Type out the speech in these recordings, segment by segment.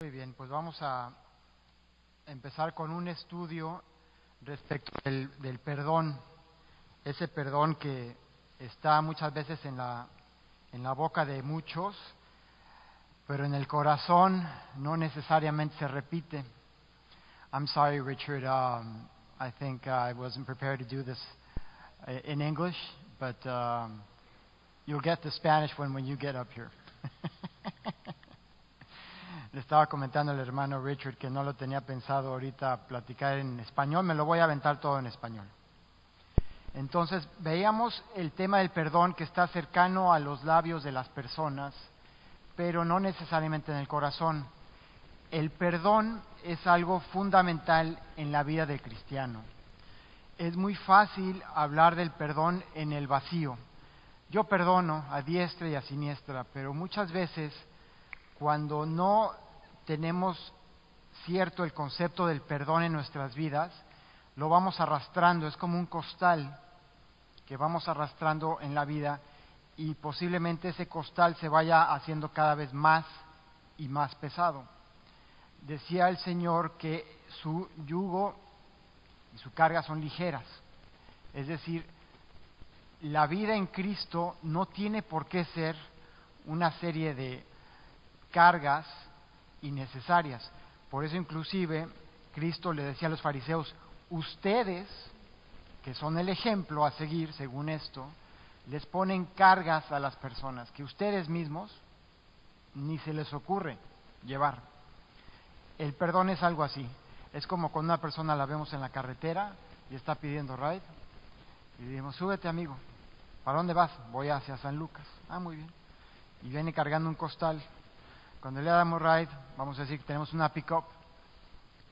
Muy bien, pues vamos a empezar con un estudio respecto del perdón, ese perdón que está muchas veces en la boca de muchos, pero en el corazón no necesariamente se repite. I'm sorry, Richard, I think I wasn't prepared to do this in English, but you'll get the Spanish when you get up here. Le estaba comentando al hermano Richard que no lo tenía pensado ahorita platicar en español, me lo voy a aventar todo en español. Entonces, veíamos el tema del perdón que está cercano a los labios de las personas, pero no necesariamente en el corazón. El perdón es algo fundamental en la vida del cristiano. Es muy fácil hablar del perdón en el vacío. Yo perdono a diestra y a siniestra, pero muchas veces cuando no tenemos cierto el concepto del perdón en nuestras vidas, lo vamos arrastrando, es como un costal que vamos arrastrando en la vida y posiblemente ese costal se vaya haciendo cada vez más y más pesado. Decía el Señor que su yugo y su carga son ligeras, es decir, la vida en Cristo no tiene por qué ser una serie de cargas innecesarias. Por eso inclusive Cristo le decía a los fariseos, ustedes, que son el ejemplo a seguir según esto, les ponen cargas a las personas que ustedes mismos ni se les ocurre llevar. El perdón es algo así, es como cuando una persona la vemos en la carretera y está pidiendo ride y decimos, súbete amigo, ¿para dónde vas? Voy hacia San Lucas. Ah, muy bien. Y viene cargando un costal. Cuando le damos ride, vamos a decir que tenemos una pick-up,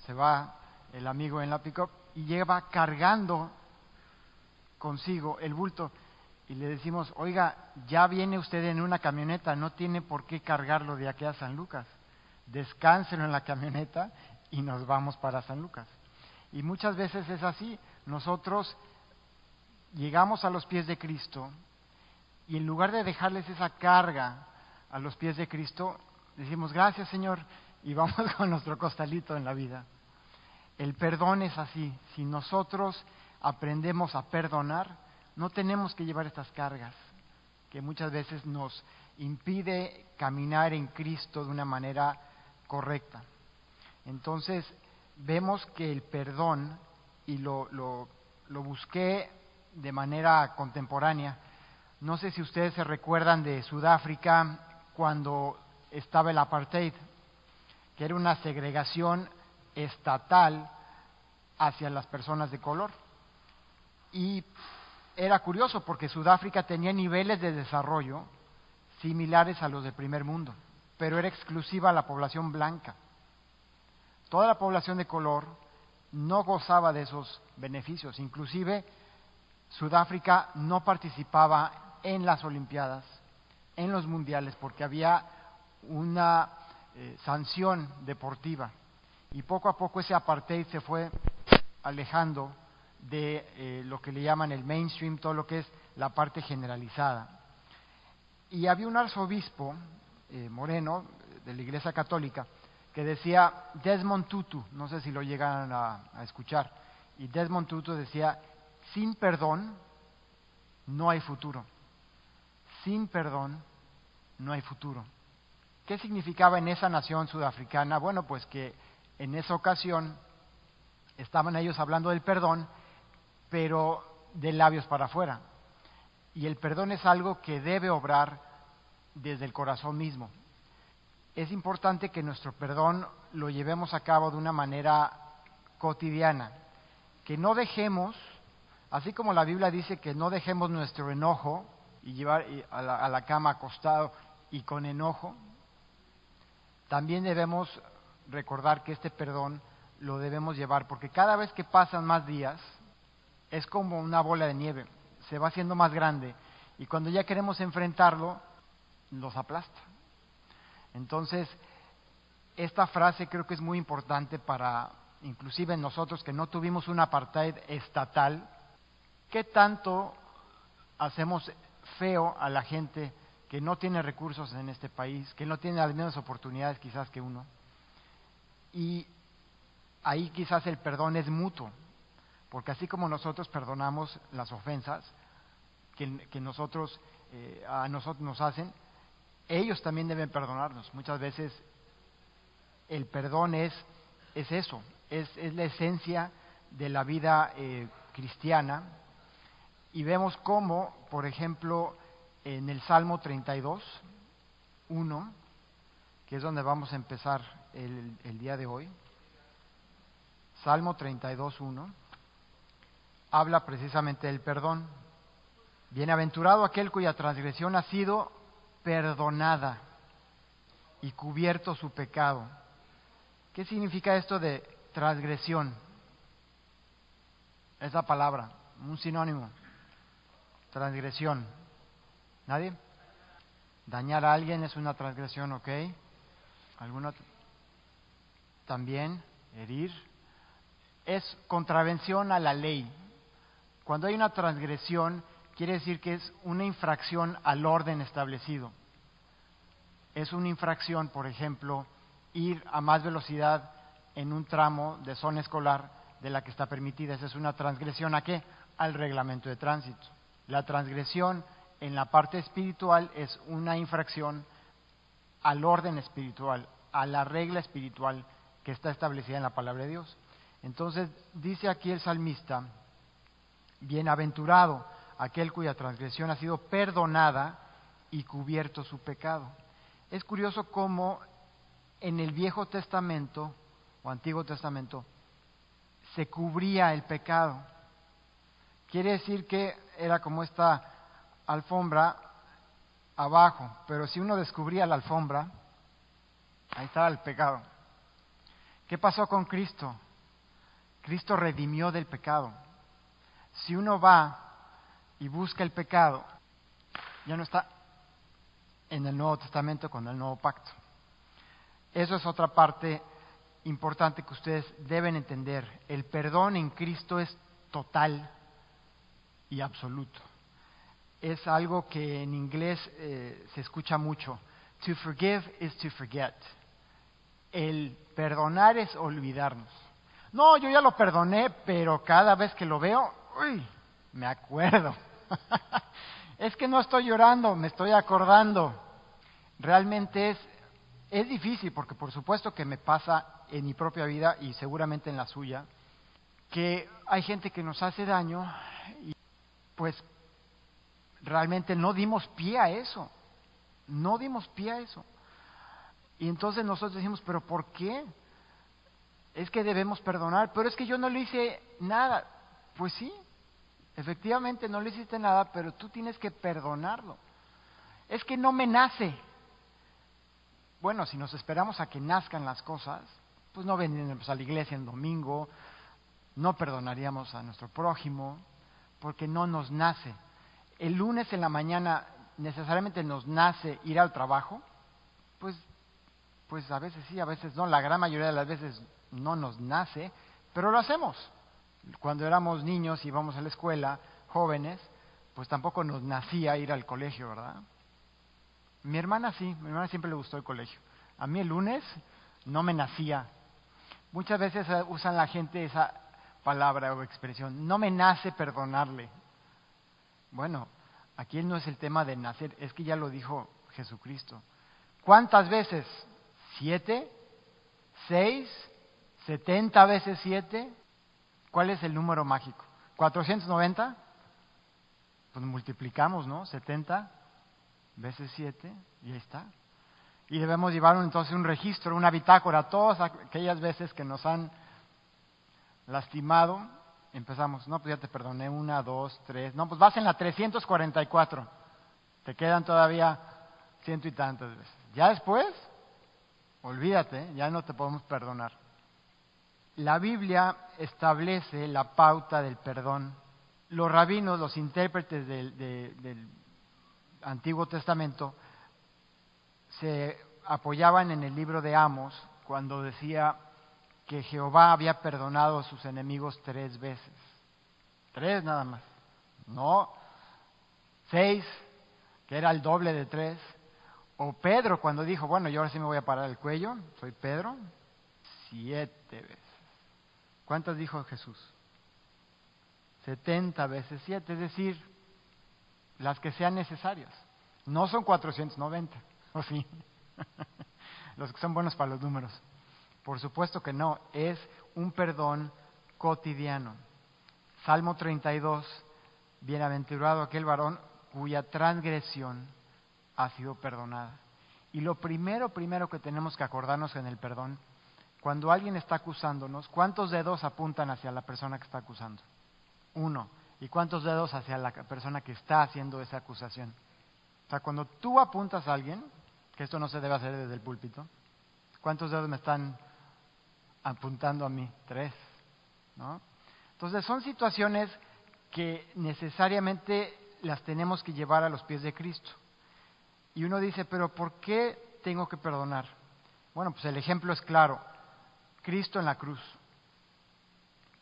se va el amigo en la pick-up y lleva cargando consigo el bulto y le decimos, oiga, ya viene usted en una camioneta, no tiene por qué cargarlo de aquí a San Lucas, descánselo en la camioneta y nos vamos para San Lucas. Y muchas veces es así, nosotros llegamos a los pies de Cristo y en lugar de dejarles esa carga a los pies de Cristo, decimos, gracias Señor, y vamos con nuestro costalito en la vida. El perdón es así, si nosotros aprendemos a perdonar, no tenemos que llevar estas cargas que muchas veces nos impide caminar en Cristo de una manera correcta. Entonces, vemos que el perdón, y lo busqué de manera contemporánea, no sé si ustedes se recuerdan de Sudáfrica cuando estaba el apartheid, que era una segregación estatal hacia las personas de color. Y era curioso porque Sudáfrica tenía niveles de desarrollo similares a los del primer mundo, pero era exclusiva a la población blanca. Toda la población de color no gozaba de esos beneficios, inclusive Sudáfrica no participaba en las Olimpiadas, en los mundiales, porque había una sanción deportiva y poco a poco ese apartheid se fue alejando de lo que le llaman el mainstream, todo lo que es la parte generalizada. Y había un arzobispo moreno de la Iglesia Católica que decía, Desmond Tutu, no sé si lo llegan a escuchar, y Desmond Tutu decía, sin perdón no hay futuro, sin perdón no hay futuro. ¿Qué significaba en esa nación sudafricana? Bueno, pues que en esa ocasión estaban ellos hablando del perdón, pero de labios para afuera. Y el perdón es algo que debe obrar desde el corazón mismo. Es importante que nuestro perdón lo llevemos a cabo de una manera cotidiana, que no dejemos, así como la Biblia dice que no dejemos nuestro enojo y llevar a la cama acostado y con enojo, también debemos recordar que este perdón lo debemos llevar, porque cada vez que pasan más días, es como una bola de nieve, se va haciendo más grande, y cuando ya queremos enfrentarlo, los aplasta. Entonces, esta frase creo que es muy importante para, inclusive nosotros que no tuvimos un apartheid estatal, ¿qué tanto hacemos feo a la gente que no tiene recursos en este país, que no tiene las mismas oportunidades quizás que uno? Y ahí quizás el perdón es mutuo, porque así como nosotros perdonamos las ofensas que nosotros, a nosotros nos hacen, ellos también deben perdonarnos. Muchas veces el perdón es eso, es la esencia de la vida cristiana. Y vemos cómo, por ejemplo, en el Salmo 32, 1, que es donde vamos a empezar el día de hoy, Salmo 32, 1, habla precisamente del perdón. Bienaventurado aquel cuya transgresión ha sido perdonada y cubierto su pecado. ¿Qué significa esto de transgresión? Esa palabra, un sinónimo. Transgresión. ¿Nadie? Dañar a alguien es una transgresión, ¿ok? ¿Alguna? También, herir. Es contravención a la ley. Cuando hay una transgresión, quiere decir que es una infracción al orden establecido. Es una infracción, por ejemplo, ir a más velocidad en un tramo de zona escolar de la que está permitida. Esa es una transgresión ¿a qué? Al reglamento de tránsito. La transgresión en la parte espiritual es una infracción al orden espiritual, a la regla espiritual que está establecida en la palabra de Dios. Entonces, dice aquí el salmista, bienaventurado aquel cuya transgresión ha sido perdonada y cubierto su pecado. Es curioso cómo en el Viejo Testamento o Antiguo Testamento se cubría el pecado. Quiere decir que era como esta alfombra abajo, pero si uno descubría la alfombra, ahí estaba el pecado. ¿Qué pasó con Cristo? Cristo redimió del pecado. Si uno va y busca el pecado, ya no está en el Nuevo Testamento con el Nuevo Pacto. Eso es otra parte importante que ustedes deben entender. El perdón en Cristo es total y absoluto. Es algo que en inglés se escucha mucho. To forgive is to forget. El perdonar es olvidarnos. No, yo ya lo perdoné, pero cada vez que lo veo, uy, me acuerdo. Es que no estoy llorando, me estoy acordando. Realmente es difícil, porque por supuesto que me pasa en mi propia vida y seguramente en la suya, que hay gente que nos hace daño y pues realmente no dimos pie a eso. No dimos pie a eso. Y entonces nosotros decimos, ¿pero por qué? Es que debemos perdonar, pero es que yo no le hice nada. Pues sí, efectivamente no le hiciste nada, pero tú tienes que perdonarlo. Es que no me nace. Bueno, si nos esperamos a que nazcan las cosas, pues no vendríamos a la iglesia en domingo, no perdonaríamos a nuestro prójimo, porque no nos nace. El lunes en la mañana necesariamente nos nace ir al trabajo, pues a veces sí, a veces no, la gran mayoría de las veces no nos nace, pero lo hacemos. Cuando éramos niños y íbamos a la escuela, jóvenes, pues tampoco nos nacía ir al colegio, ¿verdad? Mi hermana sí, mi hermana siempre le gustó el colegio. A mí el lunes no me nacía. Muchas veces usan la gente esa palabra o expresión, no me nace perdonarle. Bueno, aquí no es el tema de nacer, es que ya lo dijo Jesucristo. ¿Cuántas veces? ¿7? ¿6? ¿70 veces 7? ¿Cuál es el número mágico? ¿490? Pues multiplicamos, ¿no? 70 veces 7 y ahí está. Y debemos llevar entonces un registro, una bitácora, todas aquellas veces que nos han lastimado. Empezamos, no, pues ya te perdoné, 1, 2, 3, no, pues vas en la 344. Te quedan todavía 100 y tantas veces. Ya después, olvídate, ya no te podemos perdonar. La Biblia establece la pauta del perdón. Los rabinos, los intérpretes del Antiguo Testamento, se apoyaban en el libro de Amos cuando decía que Jehová había perdonado a sus enemigos 3 veces. 3 nada más. No 6, que era el doble de 3. O Pedro cuando dijo, bueno, yo ahora sí me voy a parar el cuello, soy Pedro. 7 veces. ¿Cuántas dijo Jesús? 70 veces 7, es decir, las que sean necesarias. No son 490, ¿o sí? Los que son buenos para los números. Por supuesto que no, es un perdón cotidiano. Salmo 32, bienaventurado aquel varón cuya transgresión ha sido perdonada. Y lo primero que tenemos que acordarnos en el perdón, cuando alguien está acusándonos, ¿cuántos dedos apuntan hacia la persona que está acusando? 1. ¿Y cuántos dedos hacia la persona que está haciendo esa acusación? O sea, cuando tú apuntas a alguien, que esto no se debe hacer desde el púlpito, ¿cuántos dedos me están apuntando a mí? 3, ¿no? Entonces son situaciones que necesariamente las tenemos que llevar a los pies de Cristo. Y uno dice, pero ¿por qué tengo que perdonar? Bueno, pues el ejemplo es claro. Cristo en la cruz.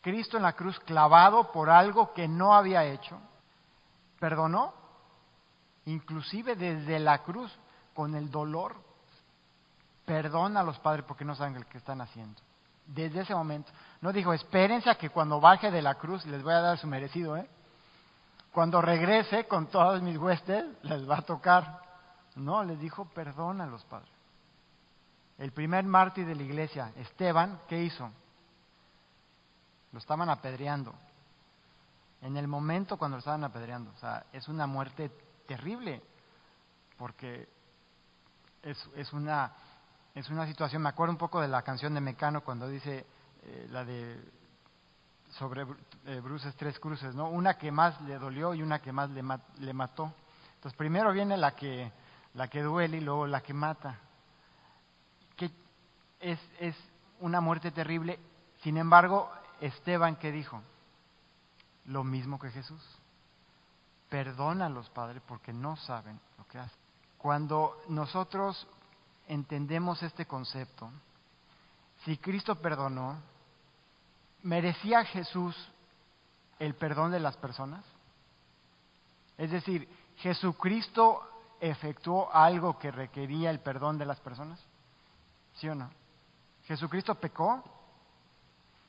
Cristo en la cruz clavado por algo que no había hecho. Perdonó, inclusive desde la cruz, con el dolor. Perdona a los padres porque no saben lo que están haciendo. Desde ese momento. No dijo, espérense a que cuando baje de la cruz les voy a dar su merecido, ¿eh? Cuando regrese con todas mis huestes, les va a tocar. No, les dijo, perdona a los padres. El primer mártir de la iglesia, Esteban, ¿qué hizo? Lo estaban apedreando. En el momento cuando lo estaban apedreando. O sea, es una muerte terrible. Porque es una situación, me acuerdo un poco de la canción de Mecano cuando dice la de sobre Bruces 3 cruces, ¿no? Una que más le dolió y una que más le mató. Entonces primero viene la que duele y luego la que mata. Que es una muerte terrible. Sin embargo, Esteban, ¿qué dijo? Lo mismo que Jesús. Perdona a los padres porque no saben lo que hacen. Cuando nosotros entendemos este concepto, si Cristo perdonó, ¿merecía Jesús el perdón de las personas? Es decir, ¿Jesucristo efectuó algo que requería el perdón de las personas? ¿Sí o no? ¿Jesucristo pecó?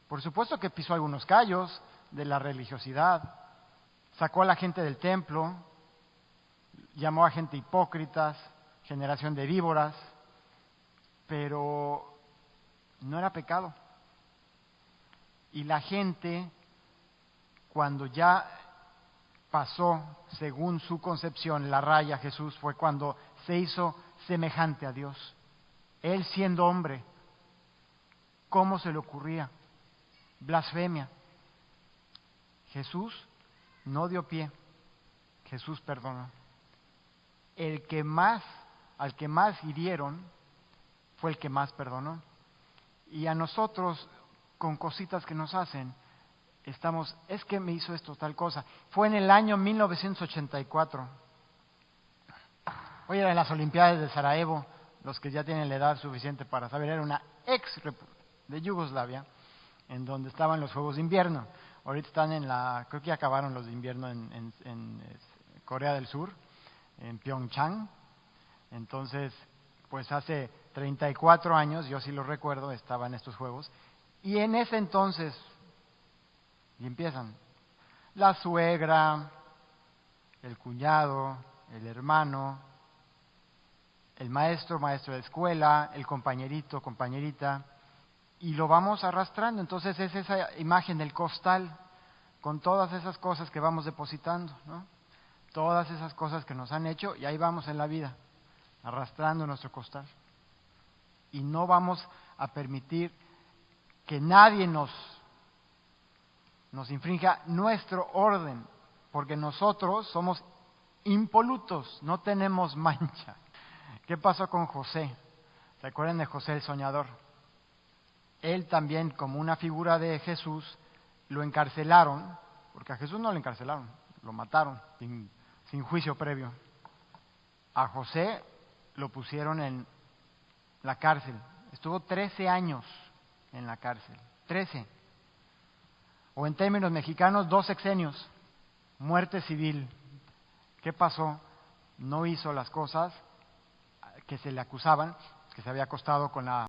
Por supuesto que pisó algunos callos de la religiosidad, sacó a la gente del templo, llamó a gente hipócritas, generación de víboras, pero no era pecado. Y la gente, cuando ya pasó, según su concepción, la raya Jesús, fue cuando se hizo semejante a Dios. Él siendo hombre, ¿cómo se le ocurría? Blasfemia. Jesús no dio pie, Jesús perdonó. Al que más hirieron, fue el que más perdonó. Y a nosotros, con cositas que nos hacen, es que me hizo esto, tal cosa. Fue en el año 1984. Hoy eran las Olimpiadas de Sarajevo, los que ya tienen la edad suficiente para saber, era una ex de Yugoslavia, en donde estaban los Juegos de Invierno. Ahorita están creo que ya acabaron los de invierno en Corea del Sur, en Pyeongchang. Entonces, pues hace 34 años, yo sí lo recuerdo, estaba en estos Juegos. Y en ese entonces, y empiezan, la suegra, el cuñado, el hermano, el maestro de escuela, el compañerito, compañerita, y lo vamos arrastrando. Entonces es esa imagen del costal, con todas esas cosas que vamos depositando, ¿no? Todas esas cosas que nos han hecho, y ahí vamos en la vida, arrastrando nuestro costal. Y no vamos a permitir que nadie nos infrinja nuestro orden, porque nosotros somos impolutos, no tenemos mancha. ¿Qué pasó con José? ¿Se acuerdan de José el soñador? Él también, como una figura de Jesús, lo encarcelaron, porque a Jesús no lo encarcelaron, lo mataron sin juicio previo. A José lo pusieron en la cárcel, estuvo 13 años en la cárcel, 13. O en términos mexicanos, 2 sexenios, muerte civil. ¿Qué pasó? No hizo las cosas que se le acusaban, que se había acostado con la